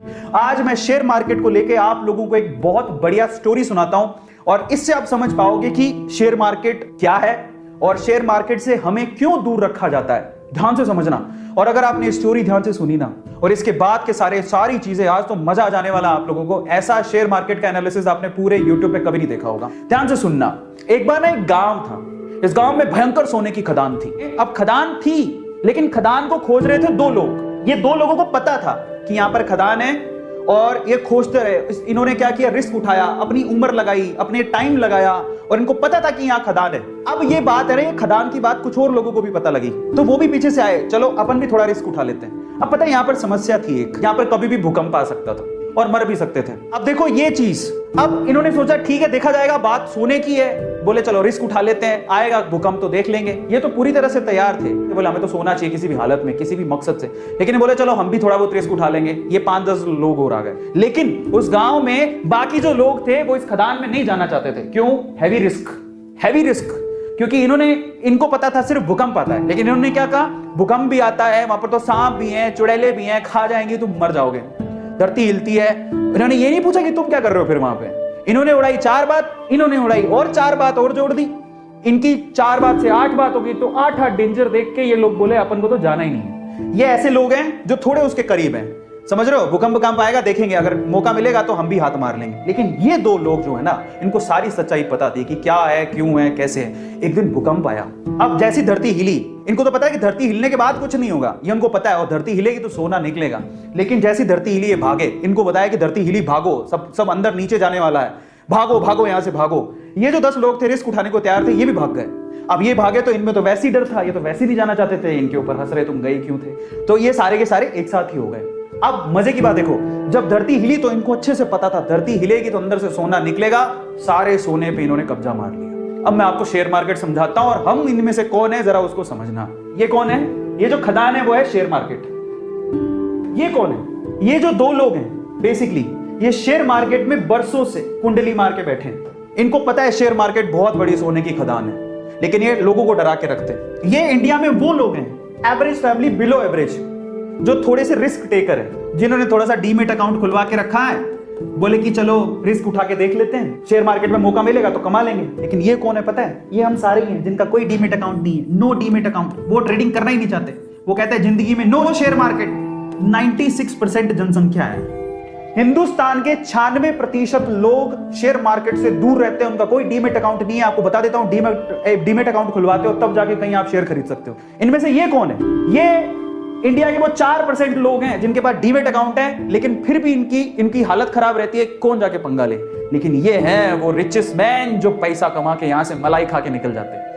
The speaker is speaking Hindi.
आज मैं शेयर मार्केट को लेके आप लोगों को एक बहुत बढ़िया स्टोरी सुनाता हूं और इससे आप समझ पाओगे कि शेयर मार्केट क्या है और शेयर मार्केट से हमें क्यों दूर रखा जाता है। ध्यान से समझना। और अगर आपने स्टोरी ध्यान से सुनी ना और इसके बाद के सारी चीजें, आज तो मजा आ जाने वाला आप लोगों को। ऐसा शेयर मार्केट का एनालिसिस आपने पूरे यूट्यूब पे कभी नहीं देखा होगा। ध्यान से सुनना। एक बार ना एक गांव था। इस गांव में भयंकर सोने की खदान थी। अब खदान थी लेकिन खदान को खोज रहे थे दो लोग। ये दो लोगों को पता था कि यहां पर खदान है और ये खोजते रहे। इन्होंने क्या किया, रिस्क उठाया, अपनी उम्र लगाई, अपने टाइम लगाया और इनको पता था कि यहां खदान है। अब ये बात है ना, खदान की बात कुछ और लोगों को भी पता लगी तो वो भी पीछे से आए, चलो अपन भी थोड़ा रिस्क उठा लेते हैं। अब पता है यहां पर समस्या थी एक, यहां पर कभी भी भूकंप आ सकता था और मर भी सकते थे। अब देखो ये चीज, अब इन्होंने सोचा ठीक है देखा जाएगा, बात सोने की है, बोले चलो रिस्क उठा लेते हैं, आएगा भूकंप तो देख लेंगे। ये तो पूरी तरह से तैयार थे, बोले हमें तो सोना चाहिए किसी भी हालत में, किसी भी मकसद से। लेकिन बोले चलो हम भी थोड़ा बहुत रिस्क उठा लेंगे। ये 5-10 लोग और आ गए। लेकिन उस गांव में बाकी जो लोग थे वो इस खदान में नहीं जाना चाहते थे। क्यों? Heavy risk. क्योंकि इनको पता था सिर्फ भूकंप आता है। लेकिन इन्होंने क्या कहा, भूकंप भी आता है, वहां पर तो सांप भी हैं, चुड़ैले भी हैं, खा जाएंगे, तुम मर जाओगे, धरती हिलती है। इन्होंने ये नहीं पूछा कि तुम क्या कर रहे हो फिर वहां पे। इन्होंने उड़ाई 4 बात, इन्होंने उड़ाई और 4 बात और जोड़ दी। इनकी 4 बात से 8 बात हो गई। तो 8 डेंजर देख के ये लोग बोले अपन को तो जाना ही नहीं है। ये ऐसे लोग हैं जो थोड़े उसके करीब हैं, समझ रहे हो। भूकंप आएगा देखेंगे, अगर मौका मिलेगा तो हम भी हाथ मार लेंगे। लेकिन ये दो लोग जो है ना, इनको सारी सच्चाई पता थी कि क्या है, क्यों है, कैसे है। एक दिन भूकंप आया। अब जैसी धरती हिली, इनको तो पता है कि धरती हिलने के बाद कुछ नहीं होगा, ये उनको पता है, और धरती हिलेगी तो सोना निकलेगा। लेकिन जैसी धरती हिली ये भागे। इनको बताया कि धरती हिली, भागो, सब अंदर नीचे जाने वाला है, भागो यहां से भागो। ये जो 10 लोग थे रिस्क उठाने को तैयार थे, ये भी भाग गए। अब ये भागे तो इनमें तो वैसे ही डर था, ये तो वैसे नहीं जाना चाहते थे, इनके ऊपर हंस रहे तुम गए क्यों थे। तो ये सारे के सारे एक साथ ही हो गए। अब मजे की बात देखो, जब धरती हिली तो इनको अच्छे से पता था धरती हिलेगी तो अंदर से सोना निकलेगा। सारे सोने पे इन्होंने कब्जा मार लिया। अब मैं आपको शेयर मार्केट समझाता हूं और हम इनमें से कौन है जरा उसको समझना। ये कौन है? ये जो खदान है वो है शेयर मार्केट। ये कौन है? ये जो 2 लोग हैं बेसिकली, ये शेयर मार्केट में बरसों से कुंडली मार के बैठे हैं। इनको पता है शेयर मार्केट बहुत बड़ी सोने की खदान है, लेकिन ये लोगों को डरा के रखते हैं। ये इंडिया में वो लोग हैं, एवरेज फैमिली, बिलो एवरेज, जो थोड़े से रिस्क टेकर है, जिन्होंने थोड़ा सा डीमेट अकाउंट खुलवा के रखा है। बोले कि चलो रिस्क उठा के देख लेते हैं, शेयर मार्केट में मौका मिलेगा तो कमा लेंगे। लेकिन ये कौन है पता है? ये हम सारे ही हैं जिनका कोई डीमेट अकाउंट नहीं है, नो डीमेट अकाउंट। वो ट्रेडिंग करना ही नहीं चाहते। वो कहते हैं जिंदगी में नो शेयर मार्केट। 96% जनसंख्या है हिंदुस्तान के। 96% लोग शेयर मार्केट से दूर रहते हैं, उनका कोई डीमेट अकाउंट नहीं है। आपको बता देता हूं, डीमेट अकाउंट खुलवाते हो तब जाके कहीं आप शेयर खरीद सकते हो। इनमें से ये कौन है? ये इंडिया के वो 4% लोग हैं जिनके पास डीमेट अकाउंट है, लेकिन फिर भी इनकी हालत खराब रहती है, कौन जाके पंगा ले। लेकिन ये है वो रिचेस्ट मैन जो पैसा कमा के यहां से मलाई खा के निकल जाते हैं।